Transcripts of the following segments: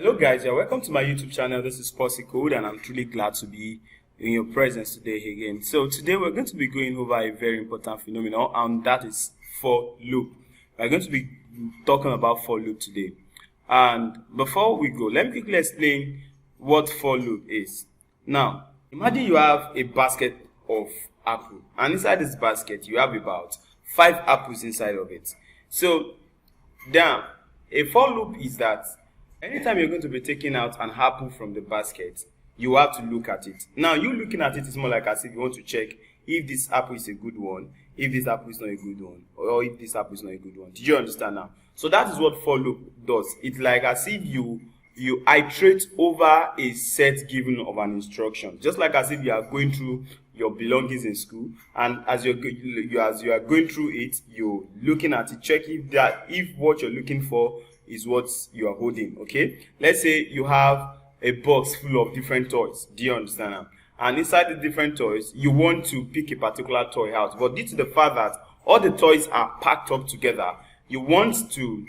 Hello guys, you're welcome to my YouTube channel. This is Posse Code and I'm truly glad to be in your presence today again. So today we're going to be going over a very important phenomenon, and that is for loop. We're going to be talking about for loop today. And before we go, let me quickly explain what for loop is. Now, imagine you have a basket of apple, and inside this basket you have about 5 apples inside of it. So now a for loop is that anytime you're going to be taking out an apple from the basket, you have to look at it. Now, you looking at it is more like as if you want to check if this apple is a good one, if this apple is not a good one, or if this apple is not a good one. Did you understand now? So that is what for loop does. It's like as if you iterate over a set given of an instruction, just like as if you are going through your belongings in school, and as you are going through it, you're looking at it, check if what you're looking for is what you are holding. Okay, let's say you have a box full of different toys. Do you understand now? And inside the different toys, you want to pick a particular toy out, but due to the fact that all the toys are packed up together, you want to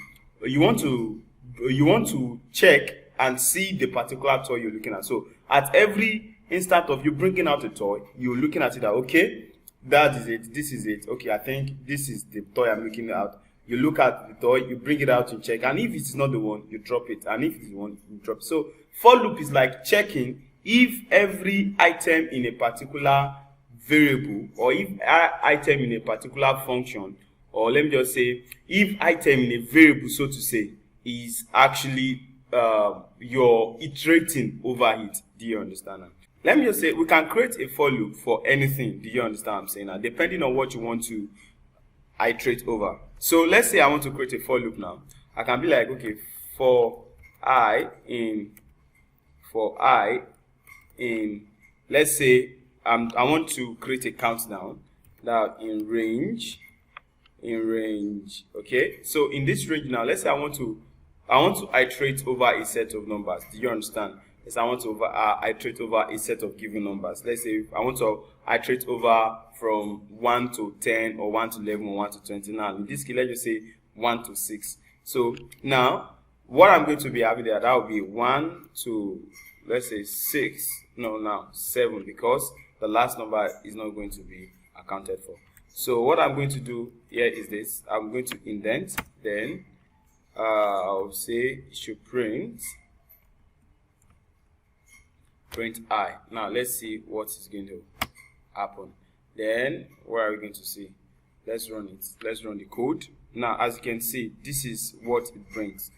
check and see the particular toy you're looking at. So at every instant of you bringing out a toy, you're looking at it that, okay, that is it, this is it, okay, I think this is the toy I'm looking at. You look at the toy, you bring it out, you check, and if it's not the one, you drop it, and if it's the one, you drop it. So for loop is like checking if every item in a particular variable, or if item in a particular function, or let me just say if item in a variable, so to say, is actually you're iterating over it. Do you understand that? Let me just say we can create a for loop for anything. Do you understand what I'm saying now? Depending on what you want to iterate over. So let's say I want to create a for loop now. I can be like, okay, for I in let's say I want to create a countdown that in range. Okay, so in this range now, let's say I want to iterate over a set of numbers. Do you understand? Yes, I want to iterate over a set of given numbers. Let's say I want to iterate over from 1 to 10 or 1 to 11 or 1 to 20. Now in this case, let's just say 1 to 6. So now what I'm going to be having there, that will be 1 to, let's say 6, no, now 7, because the last number is not going to be accounted for. So what I'm going to do here is this. I'm going to indent, then I'll say it should print I. Now let's see what is going to happen. Then what are we going to see? Let's run it. Let's run the code. Now as you can see, this is what it brings.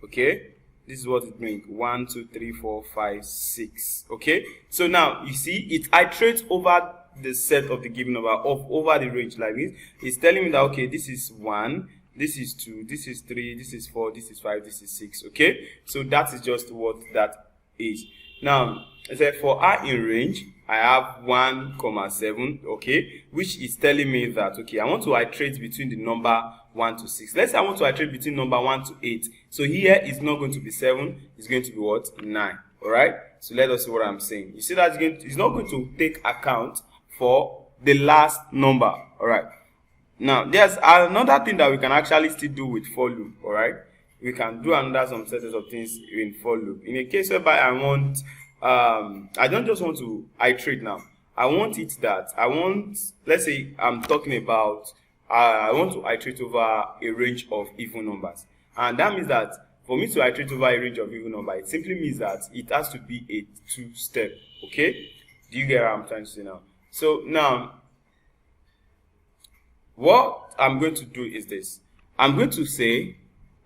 Okay, this is what it brings. 1 2 3 4 5 6. Okay, so now you see it iterates over the set of the given number over the range like this. It's telling me that, okay, this is 1, this is 2, this is 3, this is 4, this is 5, this is 6. Okay, so that is just what that is. Now I said for I in range, I have 1, 7, okay, which is telling me that, okay, I want to iterate between the number 1 to 6. Let's say I want to iterate between number 1 to 8. So here is not going to be 7, it's going to be what? 9. All right, so let us see what I'm saying. You see that it's not going to take account for the last number. All right, now there's another thing that we can actually still do with for loop. All right, we can do another some sets of things in for loop. In a case whereby I want I don't just want to iterate now. I want it that let's say I'm talking about I want to iterate over a range of even numbers, and that means that for me to iterate over a range of even number, it simply means that it has to be a 2-step. Okay, do you get what I'm trying to say now? So now what I'm going to do is this. I'm going to say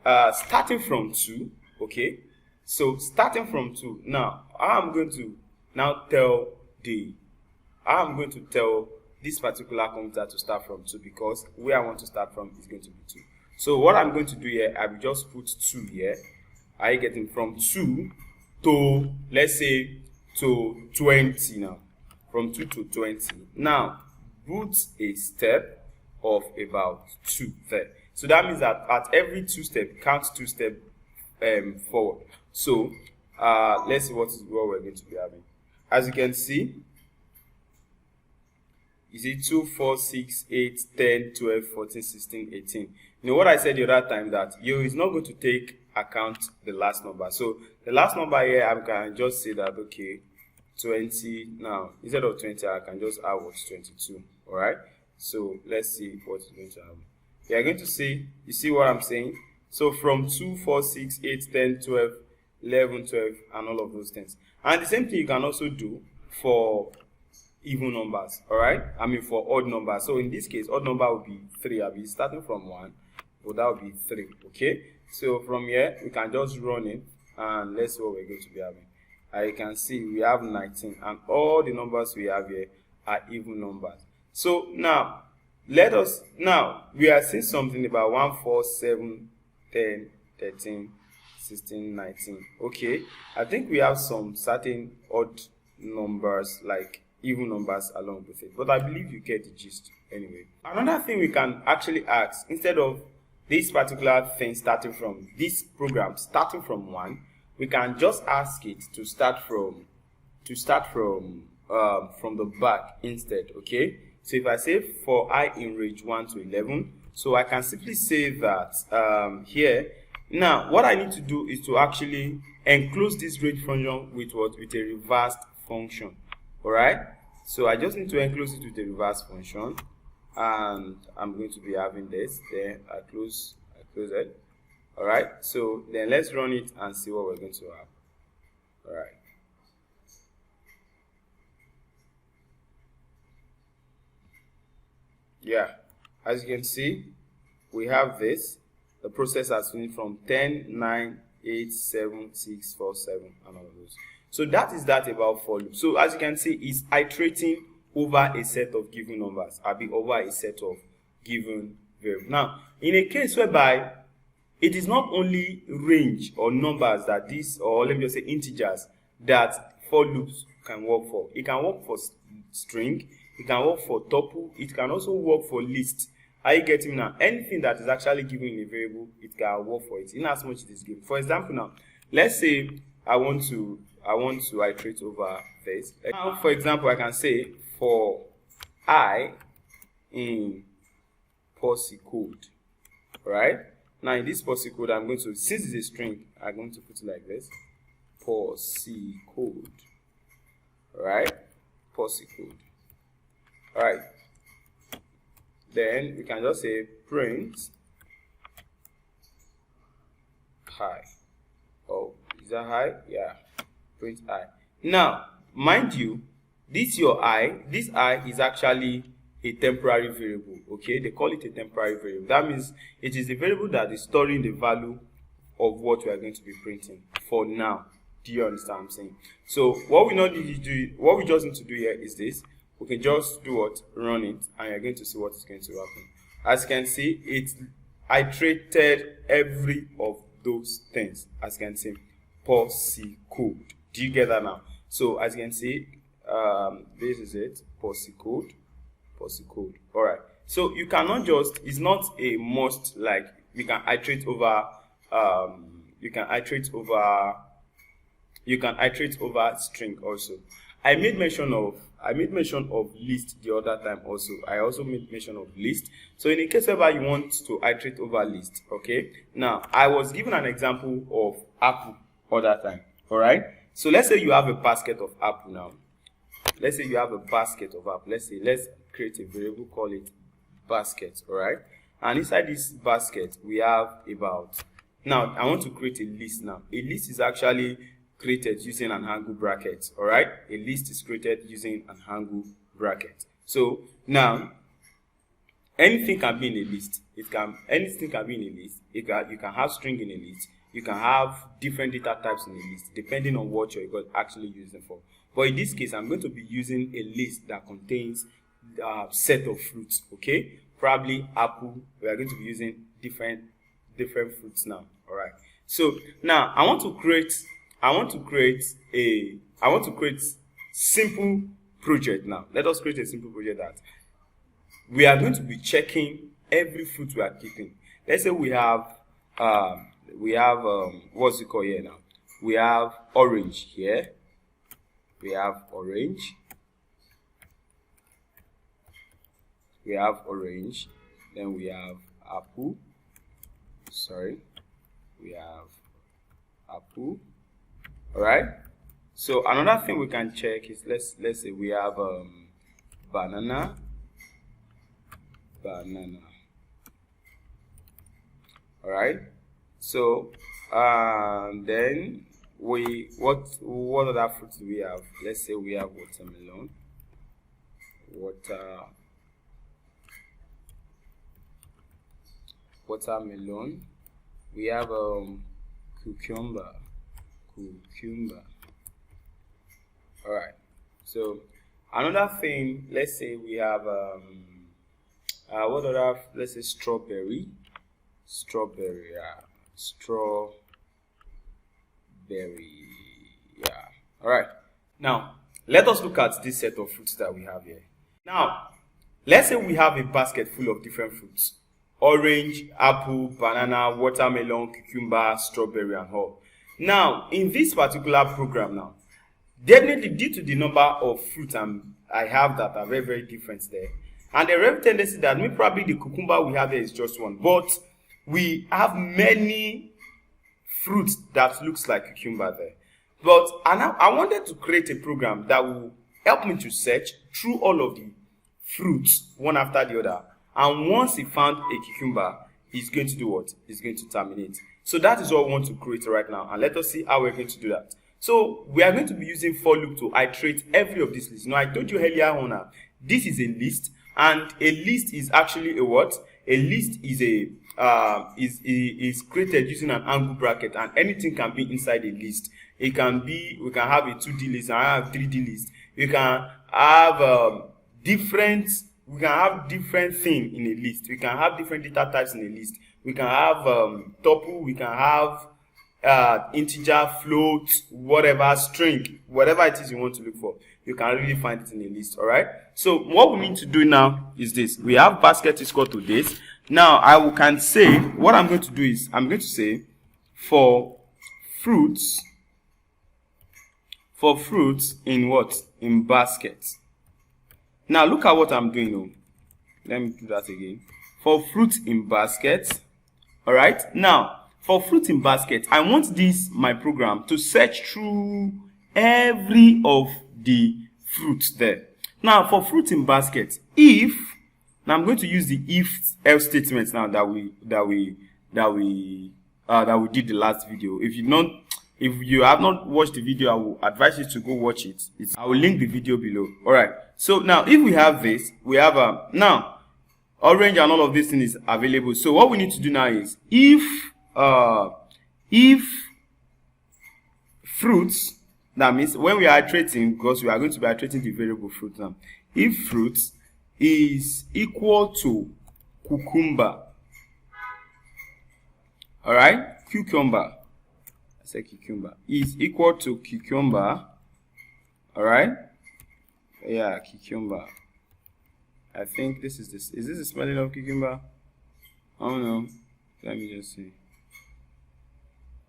starting from 2. Okay, so starting from 2. Now I'm going to tell this particular computer to start from 2, because where I want to start from is going to be 2. So what I'm going to do here, I will just put 2 here. Are you getting from 2 to, let's say, to 20 now? From 2 to 20. Now put a step of about 2 there. So that means that at every 2 step, count 2 steps forward. So let's see what we're going to be having. As you can see, you see 2, 4, 6, 8, 10, 12, 14, 16, 18. You know what I said the other time, that is not going to take account the last number. So the last number here, I can just say that, okay, 20. Now instead of 20, I can just add what's 22. All right, so let's see what is going to happen. You are going to see, you see what I'm saying? So from 2, 4, 6, 8, 10, 12, 11, 12, and all of those things. And the same thing you can also do for even numbers. All right, I mean for odd numbers. So in this case, odd number will be 3. I'll be starting from 1, but that will be 3. Okay, so from here we can just run it, and let's see what we're going to be having. You can see we have 19, and all the numbers we have here are even numbers. So now we are seeing something about 1, 4, 7, 10, 13, 16, 19. Okay, I think we have some certain odd numbers like even numbers along with it, but I believe you get the gist anyway. Another thing we can actually ask, instead of this particular thing starting from this program starting from 1, we can just ask it to start from the back instead. Okay, so if I say for I in range 1 to 11, so I can simply say that here. Now what I need to do is to actually enclose this range function with a reversed function. All right, so I just need to enclose it with a reverse function, and I'm going to be having this. Then I close it. All right, so then let's run it and see what we're going to have. All right, yeah, as you can see, we have this. The process has finished from 10, 9, 8, 7, 6, 4, 7, and all of those. So that is that about for loop. So as you can see, it's iterating over a set of given numbers, over a set of given variables. Now, in a case whereby it is not only range or numbers that this, or let me just say integers, that for loops can work for. It can work for string, it can work for tuple, it can also work for list. Are you getting me now? Anything that is actually given in a variable, it can work for it, in as much it is given. For example, now, let's say I want to iterate over this. Now, for example, I can say for I in posse code, right? Now in this posse code, I'm going to, since it's a string, I'm going to put it like this, posse code, right? Posse code. All right. Then we can just say print hi. Oh, is that hi? Yeah. Print I. Now, mind you, this I is actually a temporary variable. Okay, they call it a temporary variable. That means it is a variable that is storing the value of what we are going to be printing for now. Do you understand what I'm saying? So what we just need to do here is this. We can just do what? Run it, and you're going to see what is going to happen. As you can see, it iterated every of those things. As you can see, posse code. Do you get that now? So as you can see, this is it, posse code. All right. So you cannot just, it's not a must, like you can iterate over string also. I made mention of list the other time also. I also made mention of list. So in the case where you want to iterate over list, okay. Now I was given an example of apple other time. All right. So let's say you have a basket of apple now. Let's say you have a basket of apple. Let's create a variable, call it basket. All right. And inside this basket we have about. Now I want to create a list now. A list is actually created using an angle bracket. All right, a list is created using an angle bracket. So now anything can be in a list. Anything can be in a list. You can have string in a list. You can have different data types in a list depending on what you're actually using for. But in this case, I'm going to be using a list that contains a set of fruits. Okay, probably apple. We are going to be using different fruits now. All right. So now I want to create simple project now. Let us create a simple project that we are going to be checking every fruit we are keeping. Let's say we have what's it called here now? We have orange here. We have orange. Then we have apple. Sorry. We have apple. All right. So another thing we can check is let's say we have banana. All right. So then what other fruits do we have? Let's say we have watermelon. Watermelon. We have cucumber. All right. So another thing, let's say we have what other? Let's say strawberry. Yeah. Yeah. All right. Now let us look at this set of fruits that we have here. Now let's say we have a basket full of different fruits: orange, apple, banana, watermelon, cucumber, strawberry, and all. Now in this particular program, now definitely due to the number of fruits I have that are very, very different there, and the real tendency that maybe probably the cucumber we have here is just one, but we have many fruits that looks like cucumber there. But I wanted to create a program that will help me to search through all of the fruits one after the other, and once he found a cucumber, he's going to do what? He's going to terminate. So that is what we want to create right now, and let us see how we're going to do that. So we are going to be using for loop to iterate every of these lists. Now I told you earlier on, this is a list, and a list is actually a what? A list is a is created using an angle bracket, and anything can be inside a list. It can be, we can have a 2D list and I have 3D list. We can have different things in a list. We can have different data types in a list. We can have tuple, we can have integer, float, whatever, string, whatever it is you want to look for. You can really find it in a list. All right. So what we need to do now is this. We have basket is equal to this. Now I can say, what I'm going to do is I'm going to say for fruits in what? In baskets. Now look at what I'm doing now. Let me do that again. For fruit in basket. All right. Now for fruit in basket, I want my program to search through every of the fruits there. Now for fruit in basket, now I'm going to use the if-else statements now that we did the last video. If you have not watched the video, I will advise you to go watch it. I will link the video below. All right. So now if we have this, we have now orange and all of this thing is available. So what we need to do now is if fruits, that means when we are iterating, because we are going to be iterating the variable fruit now, if fruits is equal to cucumber, all right, cucumber is equal to cucumber, all right, yeah, cucumber. I think this is this the spelling of cucumber? I don't know. Let me just see.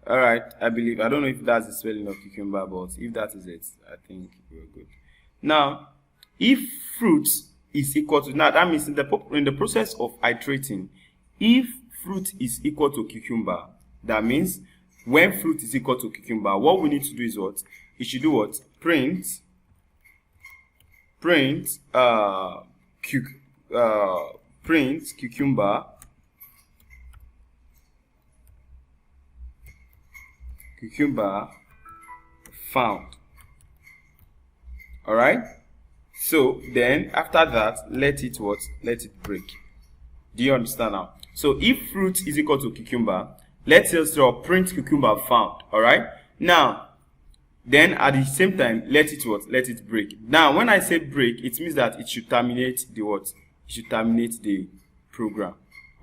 All right, I don't know if that's the spelling of cucumber, but if that is it, I think we're good. Now, if fruits is equal to, now that means in the process of iterating, if fruit is equal to cucumber, that means when fruit is equal to cucumber, what we need to do is what? It should do what? Print cucumber found. All right. So then after that, let it break. Do you understand now? So if fruit is equal to cucumber, let's just draw print cucumber found. All right. Now, then at the same time, let it break. Now, when I say break, it means that it should terminate the what? It should terminate the program.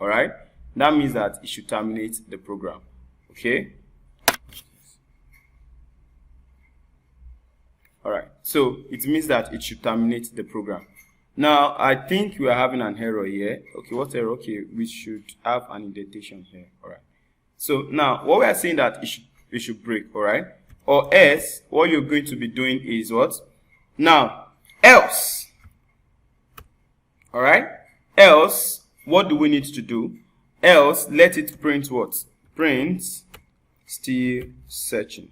All right. That means that it should terminate the program. Okay. All right, so it means that it should terminate the program. Now, I think we are having an error here. Okay, what error? Okay, we should have an indentation here. All right. So now, what we are saying that it should break. All right. Or else, what you're going to be doing is what? Now, else. All right. Else, what do we need to do? Else, let it print what? Print still searching.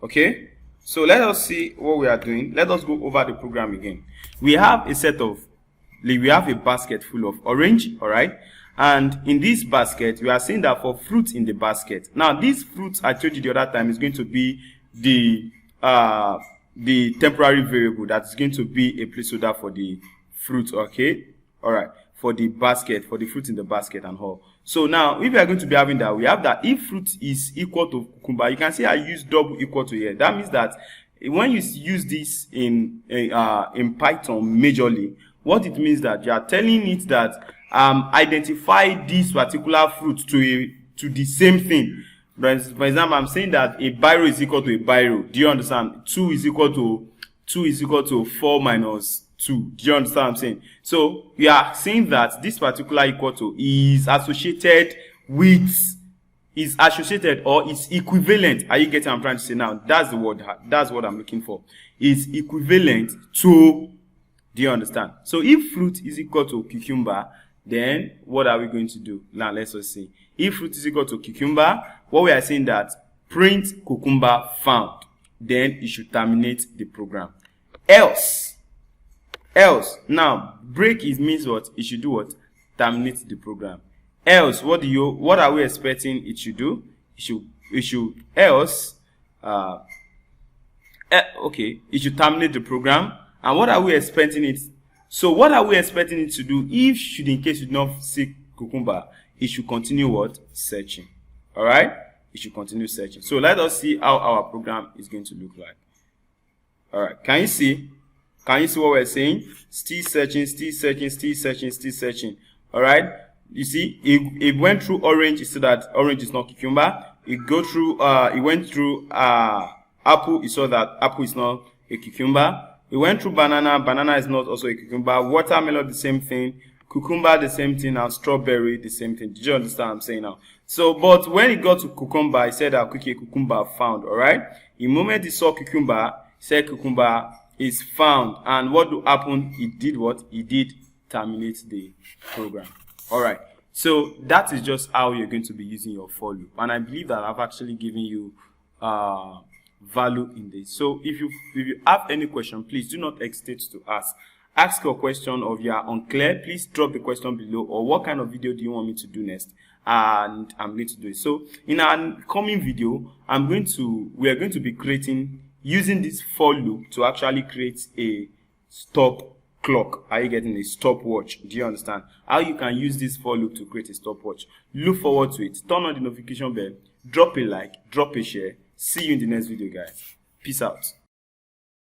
Okay, so let us see what we are doing. Let us go over the program again. We have a basket full of orange, all right? And in this basket, we are seeing that for fruit in the basket. Now, these fruits I told you the other time is going to be the temporary variable that is going to be a placeholder for the fruit, okay? All right, for the basket, for the fruit in the basket and all. So now, if we are going to be having that, we have that if fruit is equal to cucumber, you can see I use double equal to here. That means that when you use this in Python majorly, what it means that you are telling it that identify this particular fruit to the same thing. For example, I'm saying that a biro is equal to a biro. Do you understand? 2 is equal to 4 minus 2. Do you understand what I'm saying? So we are saying that this particular equal to is associated or is equivalent. Are you getting what I'm trying to say now? That's the word. That's what I'm looking for. Is equivalent to. Do you understand? So if fruit is equal to cucumber, then what are we going to do? Now let's just see. If fruit is equal to cucumber, what we are saying that print cucumber found, then it should terminate the program. Else, now break it means what? It should do what? Terminate the program. Else, what are we expecting it should do? It should else it should terminate the program. And what are we expecting it? So what are we expecting it to do? If in case you do not see cucumber, it should continue what? Searching. All right? It should continue searching. So let us see how our program is going to look like. All right. Can you see what we're saying? Still searching, still searching, still searching, still searching. All right? You see, it went through orange. It said that orange is not cucumber. It went through apple. It saw that apple is not a cucumber. We went through banana. Banana is not also a cucumber. Watermelon, the same thing. Cucumber, the same thing. And strawberry, the same thing. Did you understand what I'm saying now? So, but when it got to cucumber, it said that cucumber found. All right. The moment it saw cucumber, it said cucumber is found. And what happened? It did what? It did terminate the program. All right. So that is just how you're going to be using your for loop. And I believe that I've actually given you value in this. So if you have any question, please do not hesitate to ask your question. Or if you are unclear, please drop the question below, or what kind of video do you want me to do next, and I'm going to do it. So in our coming video, we are going to be creating using this for loop to actually create a stop clock. Are you getting a stopwatch? Do you understand how you can use this for loop to create a stopwatch? Look forward to it. Turn on the notification bell, drop a like, drop a share. See you in the next video, guys. Peace out.